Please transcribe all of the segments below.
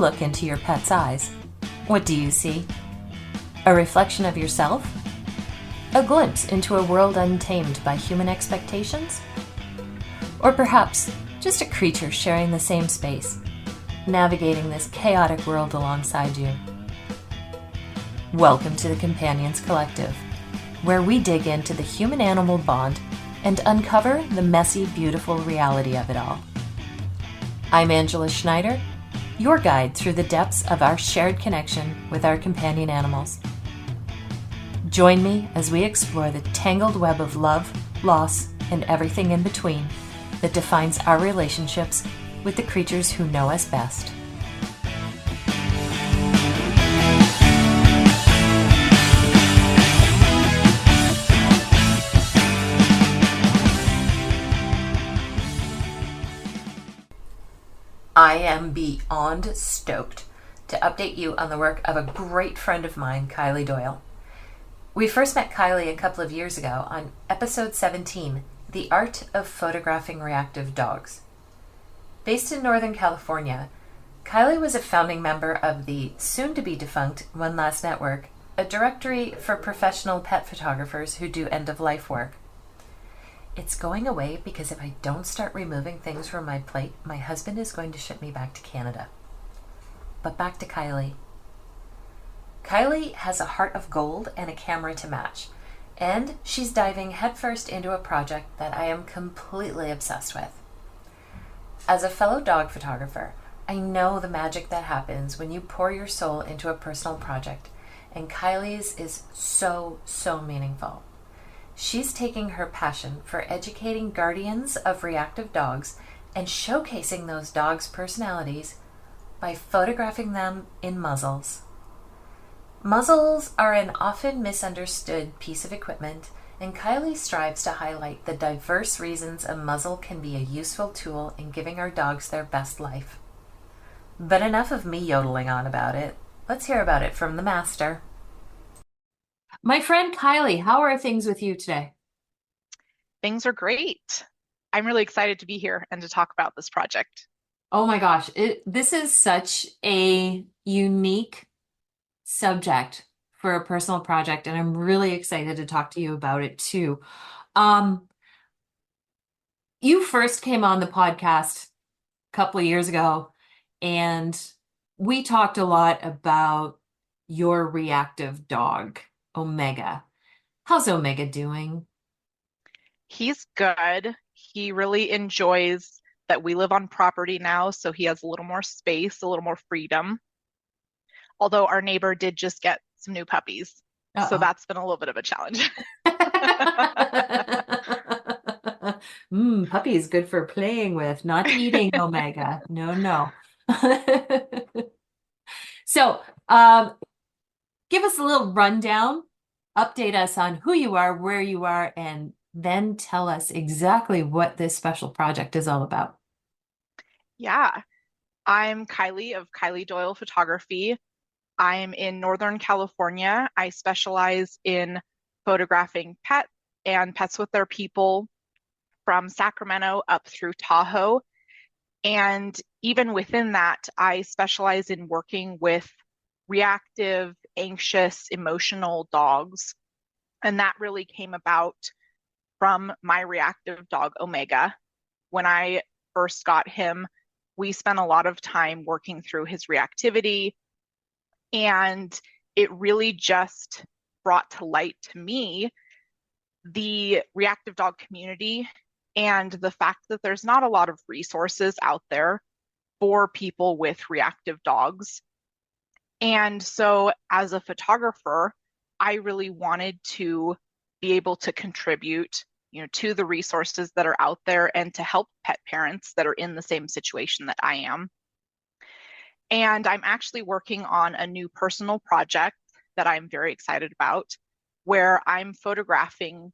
look into your pet's eyes, what do you see? A reflection of yourself? A glimpse into a world untamed by human expectations? Or perhaps just a creature sharing the same space, navigating this chaotic world alongside you? Welcome to the Companions Collective, where we dig into the human-animal bond and uncover the messy, beautiful reality of it all. I'm Angela Schneider, your guide through the depths of our shared connection with our companion animals. Join me as we explore the tangled web of love, loss, and everything in between that defines our relationships with the creatures who know us best. I am beyond stoked to update you on the work of a great friend of mine, Kylee Doyle. We first met Kylee a couple of years ago on episode 17, The Art of Photographing Reactive Dogs. Based in Northern California, Kylee was a founding member of the soon-to-be-defunct One Last Network, a directory for professional pet photographers who do end-of-life work. It's going away because if I don't start removing things from my plate, my husband is going to ship me back to Canada. But back to Kylee. Kylee has a heart of gold and a camera to match, and she's diving headfirst into a project that I am completely obsessed with. As a fellow dog photographer, I know the magic that happens when you pour your soul into a personal project, and Kylie's is so meaningful. She's taking her passion for educating guardians of reactive dogs and showcasing those dogs' personalities by photographing them in muzzles. Muzzles are an often misunderstood piece of equipment, and Kylee strives to highlight the diverse reasons a muzzle can be a useful tool in giving our dogs their best life. But enough of me yodeling on about it. Let's hear about it from the master. My friend Kylee, how are things with you today? Things are great. I'm really excited to be here and to talk about this project. Oh my gosh, this is such a unique subject for a personal project, and I'm really excited to talk to you about it too. You first came on the podcast a couple of years ago, and we talked a lot about your reactive dog, Omega. How's Omega doing? He's good. He really enjoys that we live on property now, so he has a little more space, a little more freedom. Although our neighbor did just get some new puppies, so that's been a little bit of a challenge. Puppy is good for playing with, not eating, Omega. No. So, give us a little rundown, update us on who you are, where you are, and then tell us exactly what this special project is all about. Yeah, I'm Kylee of Kylee Doyle Photography. I'm in Northern California. I specialize in photographing pets and pets with their people from Sacramento up through Tahoe. And even within that, I specialize in working with reactive, anxious, emotional dogs. And that really came about from my reactive dog, Omega. When I first got him, we spent a lot of time working through his reactivity, and it really just brought to light to me the reactive dog community and the fact that there's not a lot of resources out there for people with reactive dogs. And so as a photographer, I really wanted to be able to contribute, to the resources that are out there and to help pet parents that are in the same situation that I am. And I'm actually working on a new personal project that I'm very excited about, where I'm photographing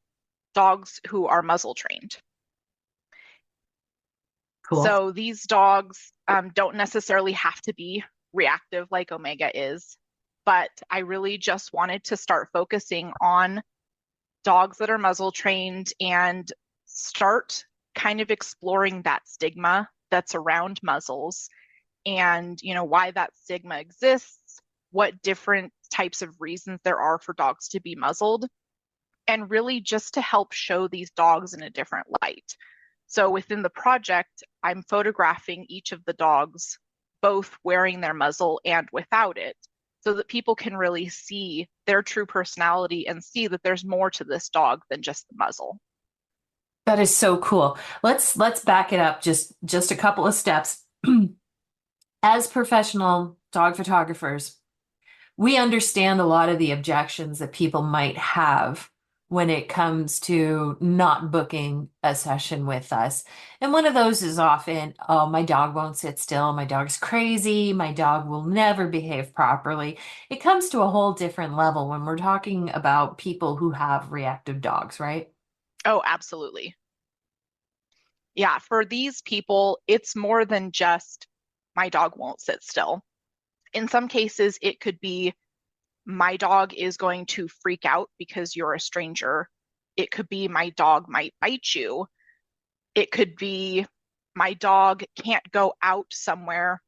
dogs who are muzzle trained. Cool. So these dogs don't necessarily have to be reactive like Omega is, but I really just wanted to start focusing on dogs that are muzzle trained and start kind of exploring that stigma that's around muzzles and, why that stigma exists, what different types of reasons there are for dogs to be muzzled, and really just to help show these dogs in a different light. So within the project, I'm photographing each of the dogs, both wearing their muzzle and without it, so that people can really see their true personality and see that there's more to this dog than just the muzzle. That is so cool. Let's back it up just a couple of steps. As professional dog photographers, we understand a lot of the objections that people might have when it comes to not booking a session with us. And one of those is often, oh, my dog won't sit still. My dog's crazy. My dog will never behave properly. It comes to a whole different level when we're talking about people who have reactive dogs, right? Oh, absolutely. Yeah, for these people, it's more than just my dog won't sit still. In some cases, it could be my dog is going to freak out because you're a stranger. It could be my dog might bite you. It could be my dog can't go out somewhere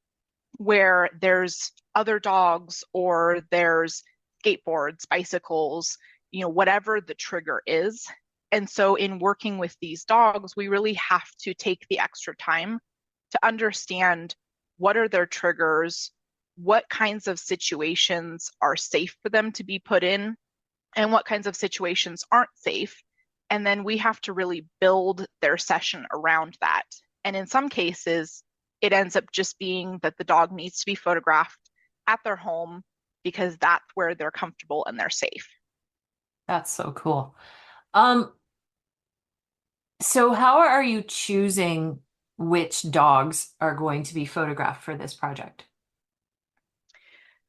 where there's other dogs or there's skateboards, bicycles, whatever the trigger is. And so in working with these dogs, we really have to take the extra time to understand what are their triggers, what kinds of situations are safe for them to be put in, and what kinds of situations aren't safe. And then we have to really build their session around that. And in some cases, it ends up just being that the dog needs to be photographed at their home because that's where they're comfortable and they're safe. That's so cool. Um, so how are you choosing which dogs are going to be photographed for this project?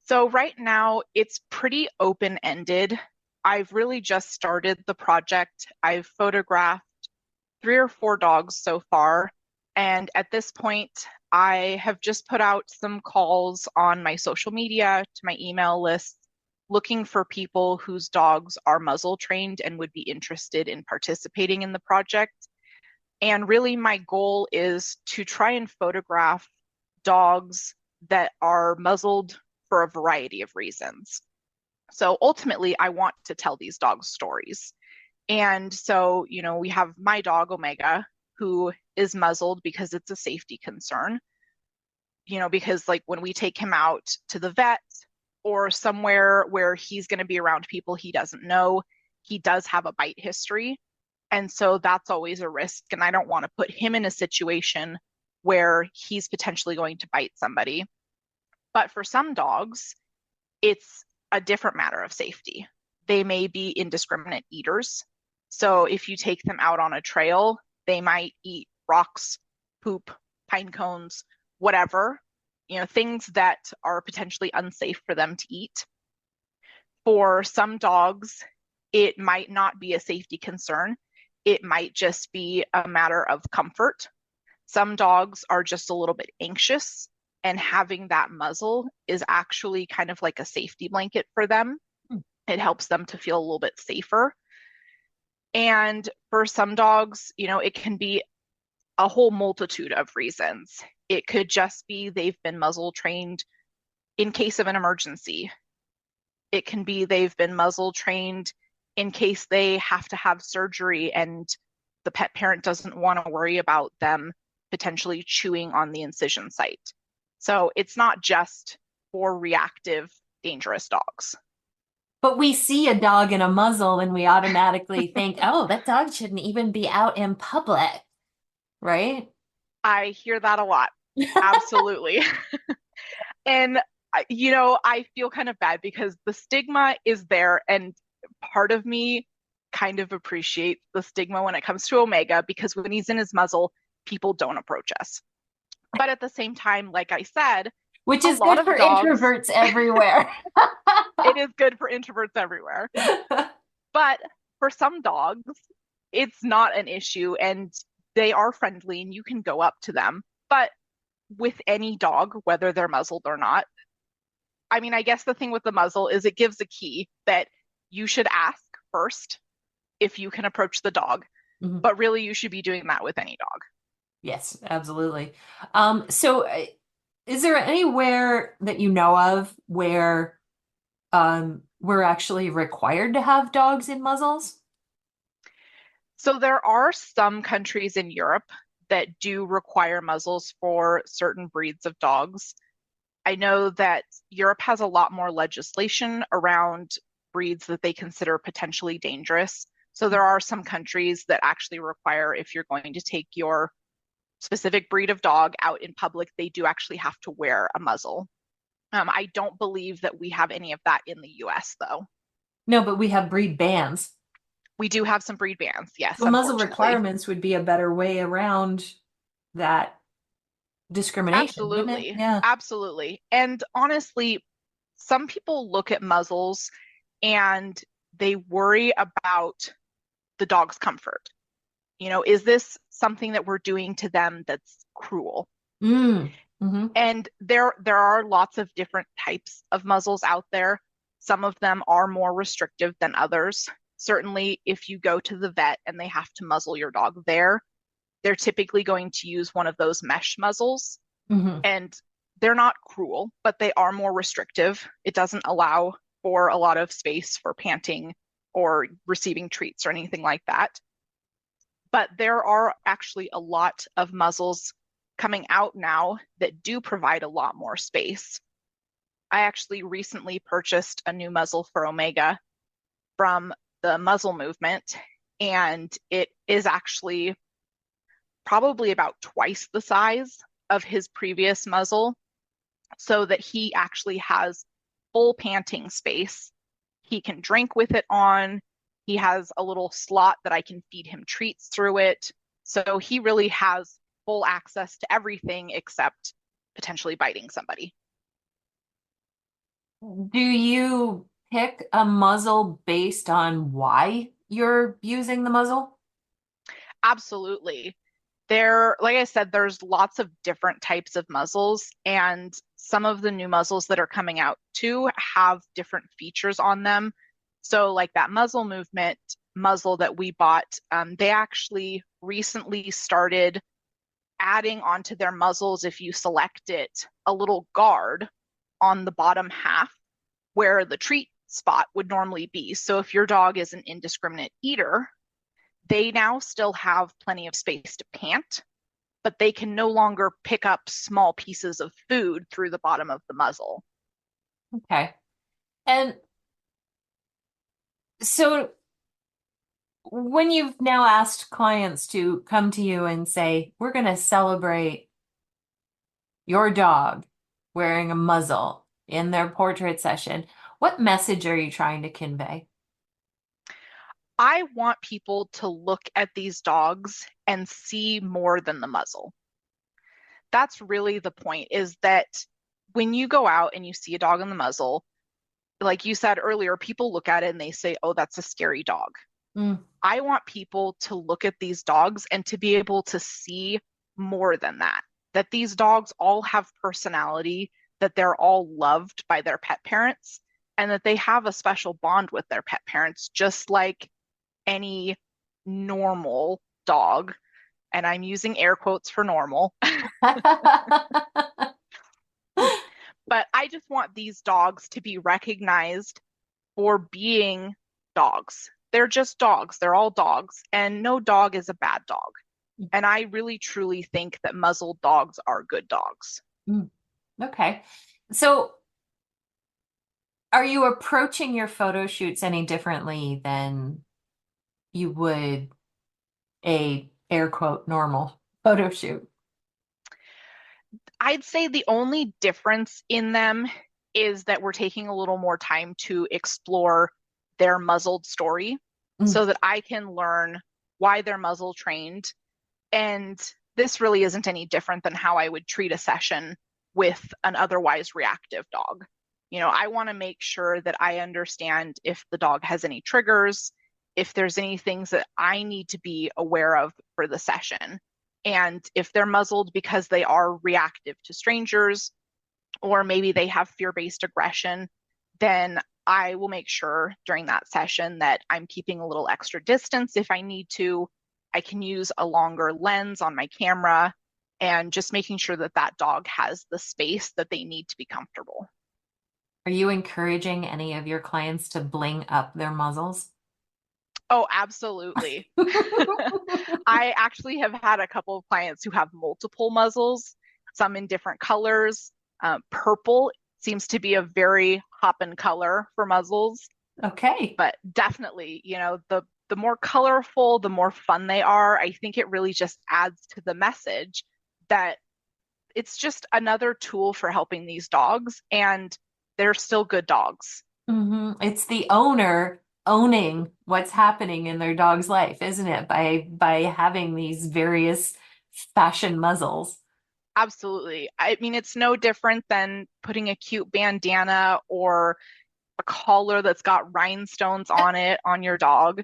So right now it's pretty open-ended. I've really just started the project. I've photographed 3 or 4 dogs so far. And at this point, I have just put out some calls on my social media, to my email list, looking for people whose dogs are muzzle trained and would be interested in participating in the project. And really, my goal is to try and photograph dogs that are muzzled for a variety of reasons. So ultimately, I want to tell these dogs stories. And so, we have my dog, Omega, who is muzzled because it's a safety concern. Because like when we take him out to the vet or somewhere where he's going to be around people he doesn't know, he does have a bite history. And so that's always a risk. And I don't want to put him in a situation where he's potentially going to bite somebody. But for some dogs, it's a different matter of safety. They may be indiscriminate eaters. So if you take them out on a trail, they might eat rocks, poop, pine cones, whatever, things that are potentially unsafe for them to eat. For some dogs, it might not be a safety concern. It might just be a matter of comfort. Some dogs are just a little bit anxious, and having that muzzle is actually kind of like a safety blanket for them. It helps them to feel a little bit safer. And for some dogs, it can be a whole multitude of reasons. It could just be they've been muzzle trained in case of an emergency. It can be they've been muzzle trained in case they have to have surgery and the pet parent doesn't want to worry about them potentially chewing on the incision site. So it's not just for reactive, dangerous dogs. But we see a dog in a muzzle and we automatically think, oh, that dog shouldn't even be out in public, right? I hear that a lot. Absolutely. And, I feel kind of bad because the stigma is there. And part of me kind of appreciates the stigma when it comes to Omega because when he's in his muzzle, people don't approach us. But at the same time, like I said, Which a is lot good of for dogs, introverts everywhere. it is good for introverts everywhere. But for some dogs, it's not an issue and they are friendly and you can go up to them. But with any dog, whether they're muzzled or not, I mean, I guess the thing with the muzzle is it gives a key that you should ask first if you can approach the dog. Mhm. But really, you should be doing that with any dog. Yes, absolutely. So Is there anywhere that you know of where we're actually required to have dogs in muzzles? So there are some countries in Europe that do require muzzles for certain breeds of dogs. I know that Europe has a lot more legislation around breeds that they consider potentially dangerous. So there are some countries that actually require if you're going to take your specific breed of dog out in public, they do actually have to wear a muzzle. I don't believe that we have any of that in the US, though. No, but we have breed bans. We do have some breed bans, yes, So muzzle unfortunately. requirements would be a better way around that discrimination, wouldn't it? Absolutely. Yeah. Absolutely. And honestly, some people look at muzzles and they worry about the dog's comfort. Is this something that we're doing to them that's cruel? Mm. Hmm. And there are lots of different types of muzzles out there. Some of them are more restrictive than others. Certainly, if you go to the vet and they have to muzzle your dog there, they're typically going to use one of those mesh muzzles. Hmm. And they're not cruel, but they are more restrictive. It doesn't allow for a lot of space for panting or receiving treats or anything like that. But there are actually a lot of muzzles coming out now that do provide a lot more space. I actually recently purchased a new muzzle for Omega from the Muzzle movement, and it is actually probably about twice the size of his previous muzzle, so that he actually has full panting space. He can drink with it on. He has a little slot that I can feed him treats through it. So he really has full access to everything except potentially biting somebody. Do you pick a muzzle based on why you're using the muzzle? Absolutely. Like I said, there's lots of different types of muzzles, and some of the new muzzles that are coming out too have different features on them. So, like that muzzle movement muzzle that we bought, they actually recently started adding onto their muzzles, if you select it, a little guard on the bottom half where the treat spot would normally be. So, if your dog is an indiscriminate eater, they now still have plenty of space to pant, but they can no longer pick up small pieces of food through the bottom of the muzzle. Okay. And so when you've now asked clients to come to you and say, we're going to celebrate your dog wearing a muzzle in their portrait session, what message are you trying to convey? I want people to look at these dogs and see more than the muzzle. That's really the point, is that when you go out and you see a dog in the muzzle, like you said earlier, people look at it and they say, oh, that's a scary dog. Mm. I want people to look at these dogs and to be able to see more than that, that these dogs all have personality, that they're all loved by their pet parents, and that they have a special bond with their pet parents, just like any normal dog. And I'm using air quotes for normal. But I just want these dogs to be recognized for being dogs. They're just dogs. They're all dogs, and no dog is a bad dog. And I really truly think that muzzled dogs are good dogs. Mm. Okay. So are you approaching your photo shoots any differently than you would a air quote normal photo shoot? I'd say the only difference in them is that we're taking a little more time to explore their muzzled story Mm. so that I can learn why they're muzzle trained. And this really isn't any different than how I would treat a session with an otherwise reactive dog. I want to make sure that I understand if the dog has any triggers, if there's any things that I need to be aware of for the session. And if they're muzzled because they are reactive to strangers, or maybe they have fear-based aggression, then I will make sure during that session that I'm keeping a little extra distance if I need to. I can use a longer lens on my camera and just making sure that that dog has the space that they need to be comfortable. Are you encouraging any of your clients to bling up their muzzles? Oh, absolutely. I actually have had a couple of clients who have multiple muzzles, some in different colors. Purple seems to be a very hopping color for muzzles, Okay. but definitely, the more colorful, the more fun they are. I think it really just adds to the message that it's just another tool for helping these dogs, and they're still good dogs. It's the owner owning what's happening in their dog's life, isn't it? By having these various fashion muzzles. Absolutely. I mean, it's no different than putting a cute bandana or a collar that's got rhinestones on it on your dog.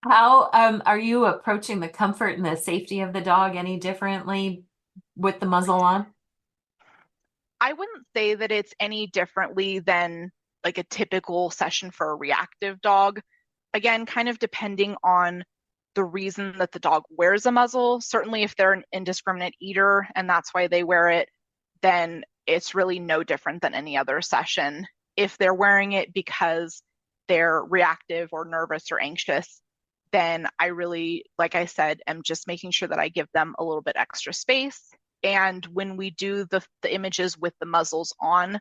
How are you approaching the comfort and the safety of the dog any differently with the muzzle on? I wouldn't say that it's any differently than like a typical session for a reactive dog. Again, kind of depending on the reason that the dog wears a muzzle. Certainly, if they're an indiscriminate eater and that's why they wear it, then it's really no different than any other session. If they're wearing it because they're reactive or nervous or anxious, then I really, like I said, am just making sure that I give them a little bit extra space. And when we do the images with the muzzles on,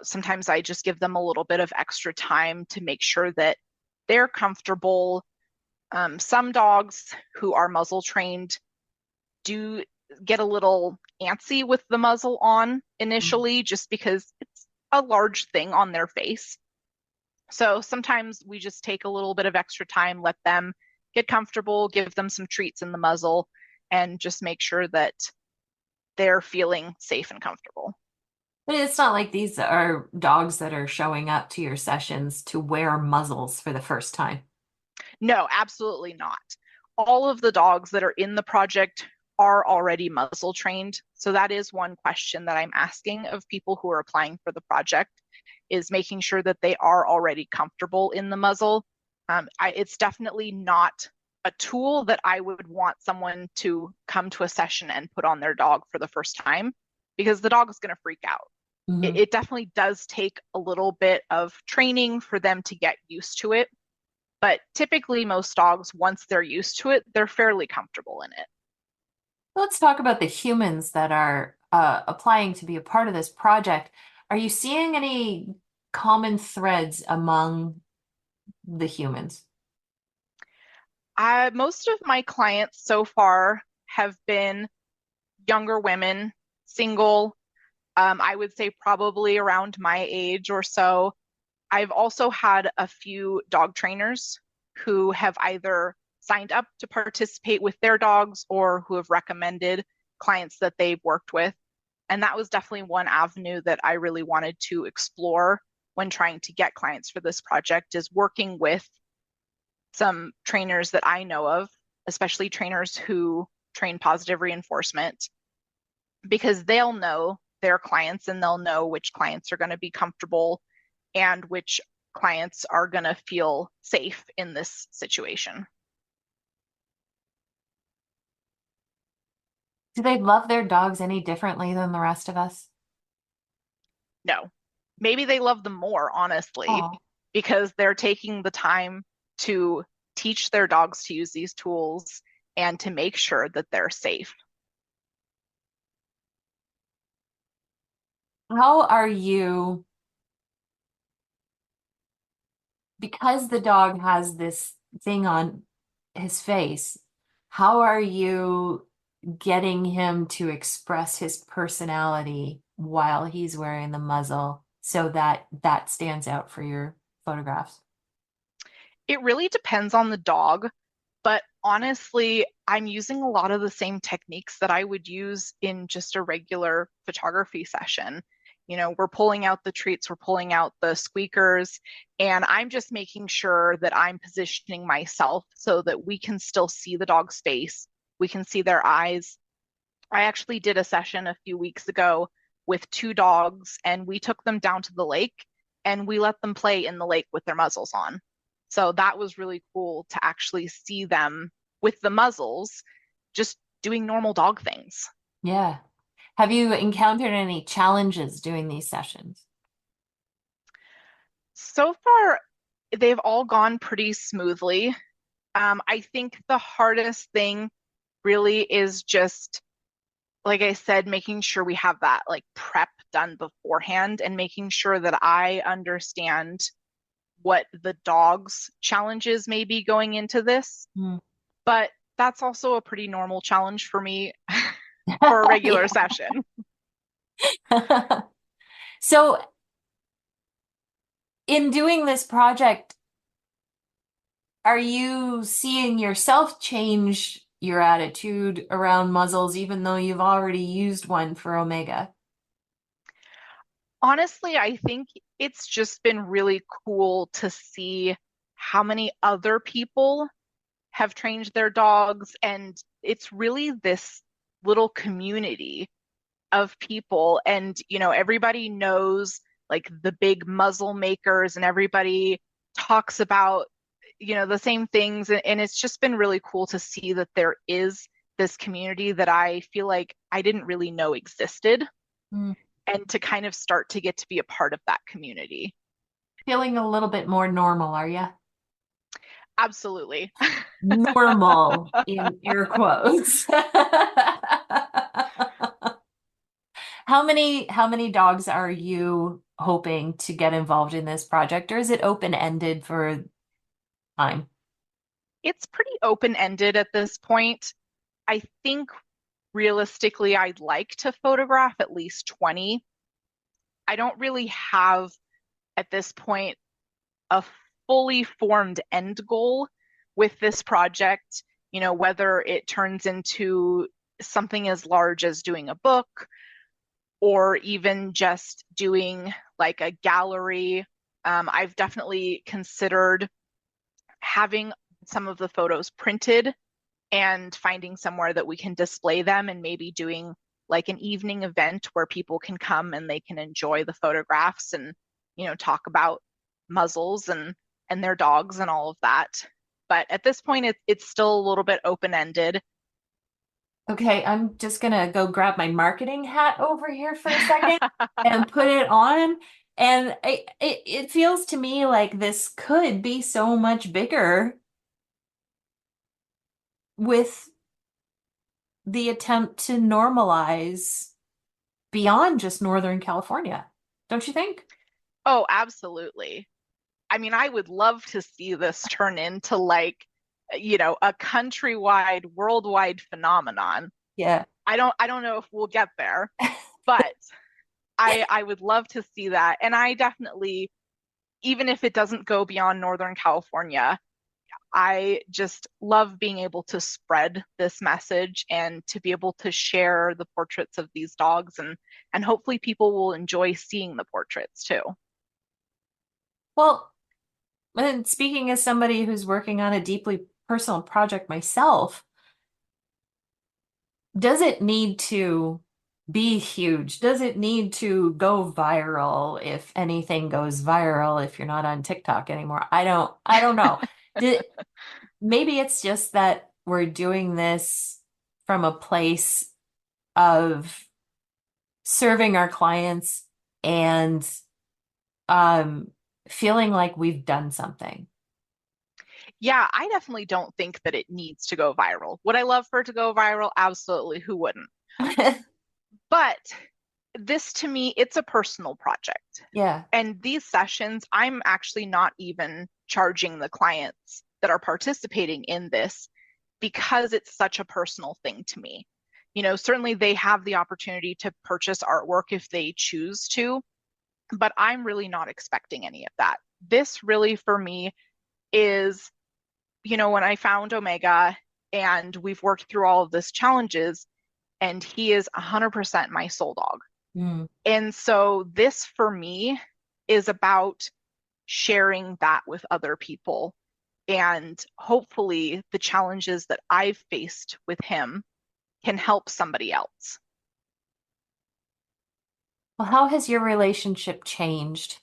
sometimes I just give them a little bit of extra time to make sure that they're comfortable. Some dogs who are muzzle trained do get a little antsy with the muzzle on initially, just because it's a large thing on their face. So sometimes we just take a little bit of extra time, let them get comfortable, give them some treats in the muzzle, and just make sure that they're feeling safe and comfortable. But it's not like these are dogs that are showing up to your sessions to wear muzzles for the first time. No, absolutely not. All of the dogs that are in the project are already muzzle trained. So that is one question that I'm asking of people who are applying for the project, is making sure that they are already comfortable in the muzzle. It's definitely not a tool that I would want someone to come to a session and put on their dog for the first time, because the dog is going to freak out. It definitely does take a little bit of training for them to get used to it. But typically, most dogs, once they're used to it, they're fairly comfortable in it. Let's talk about the humans that are applying to be a part of this project. Are you seeing any common threads among the humans? Most of my clients so far have been younger women, single. I would say probably around my age or so. I've also had a few dog trainers who have either signed up to participate with their dogs or who have recommended clients that they've worked with. And that was definitely one avenue that I really wanted to explore when trying to get clients for this project, is working with some trainers that I know of, especially trainers who train positive reinforcement, because they'll know their clients and they'll know which clients are going to be comfortable and which clients are going to feel safe in this situation. Do they love their dogs any differently than the rest of us? No, maybe they love them more, honestly, Oh, because they're taking the time to teach their dogs to use these tools and to make sure that they're safe. how are you, because the dog has this thing on his face, how are you getting him to express his personality while he's wearing the muzzle so that that stands out for your photographs? It really depends on the dog, but honestly, I'm using a lot of the same techniques that I would use in just a regular photography session. We're pulling out the treats, we're pulling out the squeakers, and I'm just making sure that I'm positioning myself so that we can still see the dog's face, we can see their eyes. I actually did a session a few weeks ago with two dogs, and we took them down to the lake and we let them play in the lake with their muzzles on. So that was really cool to actually see them with the muzzles, just doing normal dog things. Yeah. Have you encountered any challenges doing these sessions? So far, they've all gone pretty smoothly. I think the hardest thing really is just, like I said, making sure we have that like prep done beforehand and making sure that I understand what the dog's challenges may be going into this. Hmm. But that's also a pretty normal challenge for me for a regular session. Yeah. So, in doing this project, are you seeing yourself change your attitude around muzzles, even though you've already used one for Omega? Honestly, I think it's just been really cool to see how many other people have trained their dogs. And it's really this little community of people. And, everybody knows like the big muzzle makers and everybody talks about, the same things. And it's just been really cool to see that there is this community that I feel like I didn't really know existed Hmm. and to kind of start to get to be a part of that community. Feeling a little bit more normal, are you? Absolutely. Normal in air quotes. How many dogs are you hoping to get involved in this project, or is it open-ended for time? It's pretty open-ended at this point. I think realistically, I'd like to photograph at least 20. I don't really have at this point a fully formed end goal with this project, whether it turns into something as large as doing a book or even just doing like a gallery. I've definitely considered having some of the photos printed and finding somewhere that we can display them and maybe doing like an evening event where people can come and they can enjoy the photographs and talk about muzzles and their dogs and all of that. But at this point it's still a little bit open-ended. Okay, I'm just gonna go grab my marketing hat over here for a second and put it on. And it feels to me like this could be so much bigger with the attempt to normalize beyond just Northern California. Don't you think? Oh, absolutely. I mean, I would love to see this turn into like, a countrywide, worldwide phenomenon. Yeah. I don't know if we'll get there, but I would love to see that. And I definitely, even if it doesn't go beyond Northern California, I just love being able to spread this message and to be able to share the portraits of these dogs and hopefully people will enjoy seeing the portraits too. Well, and speaking as somebody who's working on a deeply personal project myself, does it need to be huge? Does it need to go viral if anything goes viral if you're not on TikTok anymore? I don't know. Did, maybe it's just that we're doing this from a place of serving our clients and um feeling like we've done something. Yeah, I definitely don't think that it needs to go viral. Would I love for it to go viral? Absolutely. Who wouldn't? But this to me, it's a personal project. Yeah. And these sessions, I'm actually not even charging the clients that are participating in this because it's such a personal thing to me. Certainly they have the opportunity to purchase artwork if they choose to, but I'm really not expecting any of that. This really for me is, when I found Omega and we've worked through all of this challenges, and he is 100% my soul dog. Mm. And so this for me is about sharing that with other people. And hopefully the challenges that I've faced with him can help somebody else. Well, how has your relationship changed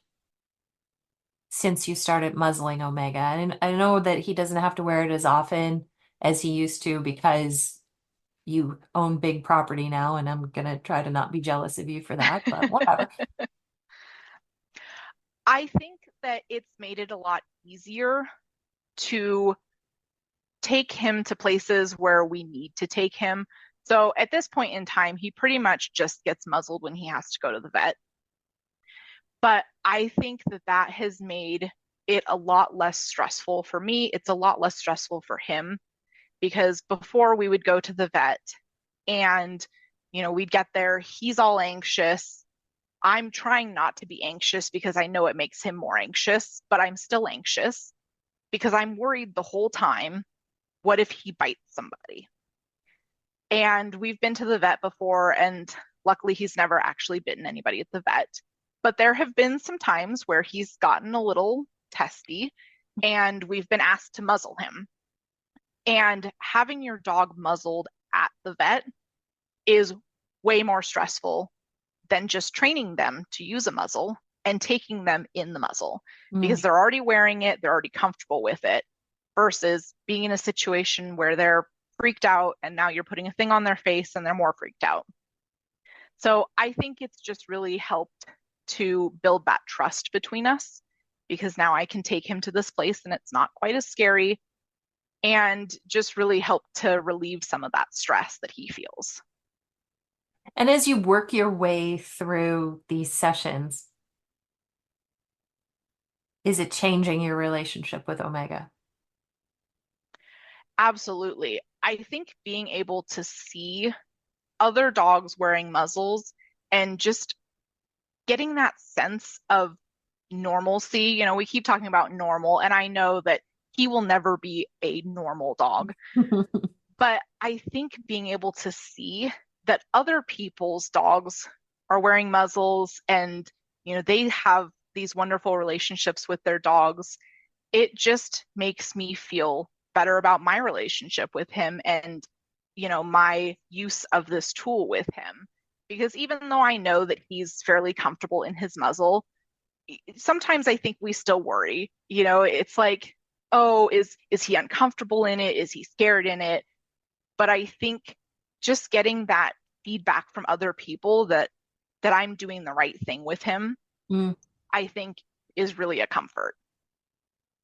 since you started muzzling Omega? And I know that he doesn't have to wear it as often as he used to because you own big property now, and I'm gonna try to not be jealous of you for that, but whatever. I think that it's made it a lot easier to take him to places where we need to take him. So at this point in time, he pretty much just gets muzzled when he has to go to the vet. But I think that that has made it a lot less stressful for me. It's a lot less stressful for him because before we would go to the vet and, we'd get there, he's all anxious. I'm trying not to be anxious because I know it makes him more anxious, but I'm still anxious because I'm worried the whole time. What if he bites somebody? And we've been to the vet before, and luckily he's never actually bitten anybody at the vet. But there have been some times where he's gotten a little testy, and we've been asked to muzzle him. And having your dog muzzled at the vet is way more stressful than just training them to use a muzzle and taking them in the muzzle because they're already wearing it, they're already comfortable with it, versus being in a situation where they're freaked out and now you're putting a thing on their face and they're more freaked out. So I think it's just really helped to build that trust between us because now I can take him to this place and it's not quite as scary and just really help to relieve some of that stress that he feels. And as you work your way through these sessions, is it changing your relationship with Omega? Absolutely. I think being able to see other dogs wearing muzzles and just getting that sense of normalcy, we keep talking about normal, and I know that he will never be a normal dog. But I think being able to see that other people's dogs are wearing muzzles and, they have these wonderful relationships with their dogs, it just makes me feel better about my relationship with him and, my use of this tool with him. Because even though I know that he's fairly comfortable in his muzzle, sometimes I think we still worry. It's like, oh, is he uncomfortable in it? Is he scared in it? But I think just getting that feedback from other people that I'm doing the right thing with him, I think is really a comfort.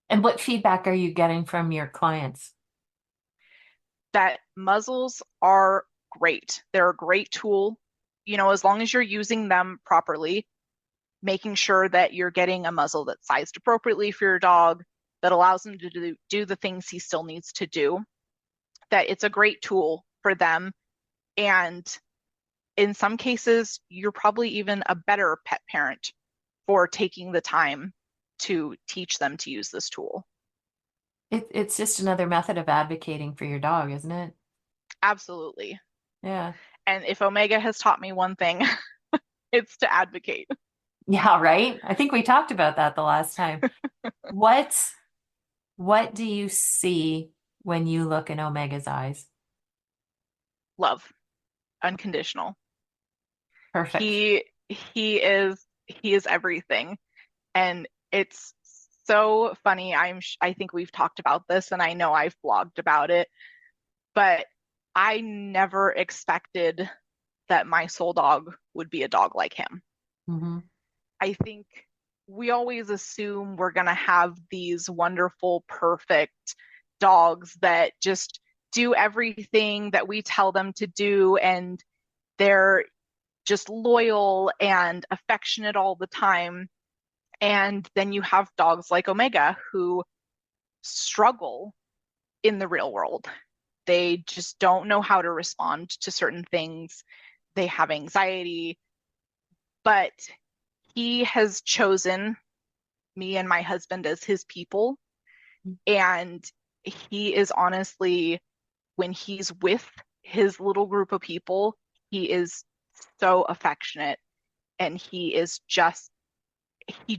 And what feedback are you getting from your clients? That muzzles are great. They're a great tool, as long as you're using them properly, making sure that you're getting a muzzle that's sized appropriately for your dog, that allows him to do the things he still needs to do, that it's a great tool for them. And in some cases, you're probably even a better pet parent for taking the time to teach them to use this tool. It's just another method of advocating for your dog, isn't it? Absolutely. Yeah. And if Omega has taught me one thing, it's to advocate. Yeah, right? I think we talked about that the last time. What what do you see when you look in Omega's eyes? Love, unconditional. Perfect. He is everything. And it's so funny. I think we've talked about this and I know I've blogged about it, but I never expected that my soul dog would be a dog like him. Mm-hmm. I think we always assume we're going to have these wonderful, perfect dogs that just do everything that we tell them to do, and they're just loyal and affectionate all the time. And then you have dogs like Omega who struggle in the real world. They just don't know how to respond to certain things. They have anxiety, but he has chosen me and my husband as his people. And he is honestly, when he's with his little group of people, he is so affectionate and he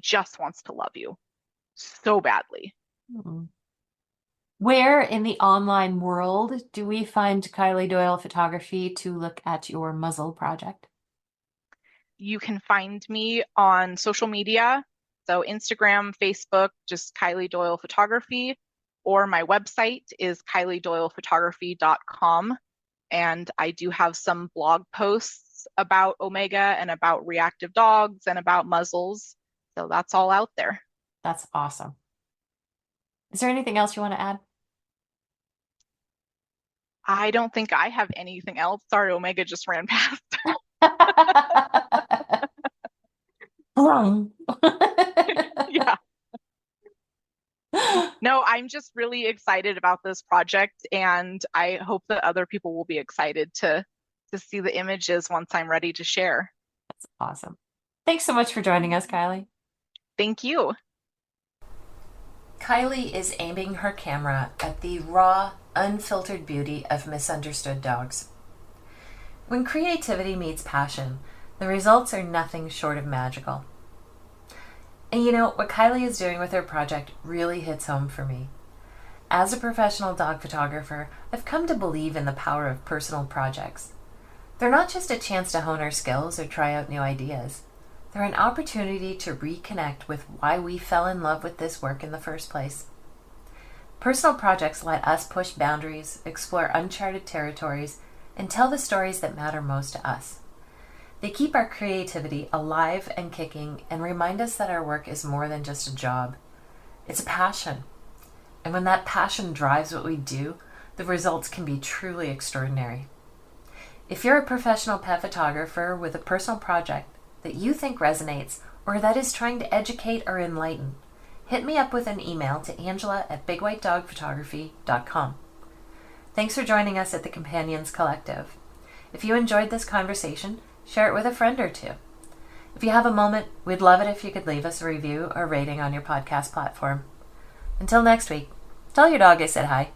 just wants to love you so badly. Mm-hmm. Where in the online world do we find Kylee Doyle photography to look at your muzzle project? You can find me on social media. So Instagram, Facebook, just Kylee Doyle Photography, or my website is kyliedoylephotography.com. And I do have some blog posts about Omega and about reactive dogs and about muzzles. So that's all out there. That's awesome. Is there anything else you want to add? I don't think I have anything else. Sorry, Omega just ran past. Yeah. No, I'm just really excited about this project, and I hope that other people will be excited to see the images once I'm ready to share. That's awesome. Thanks so much for joining us, Kylee. Thank you. Kylee is aiming her camera at the raw, unfiltered beauty of misunderstood dogs. When creativity meets passion, the results are nothing short of magical. And you know, what Kylee is doing with her project really hits home for me. As a professional dog photographer, I've come to believe in the power of personal projects. They're not just a chance to hone our skills or try out new ideas. They're an opportunity to reconnect with why we fell in love with this work in the first place. Personal projects let us push boundaries, explore uncharted territories, and tell the stories that matter most to us. They keep our creativity alive and kicking and remind us that our work is more than just a job. It's a passion. And when that passion drives what we do, the results can be truly extraordinary. If you're a professional pet photographer with a personal project that you think resonates or that is trying to educate or enlighten, hit me up with an email to angela@bigwhitedogphotography.com. Thanks for joining us at the Companions Collective. If you enjoyed this conversation, share it with a friend or two. If you have a moment, we'd love it if you could leave us a review or rating on your podcast platform. Until next week, tell your dog I said hi.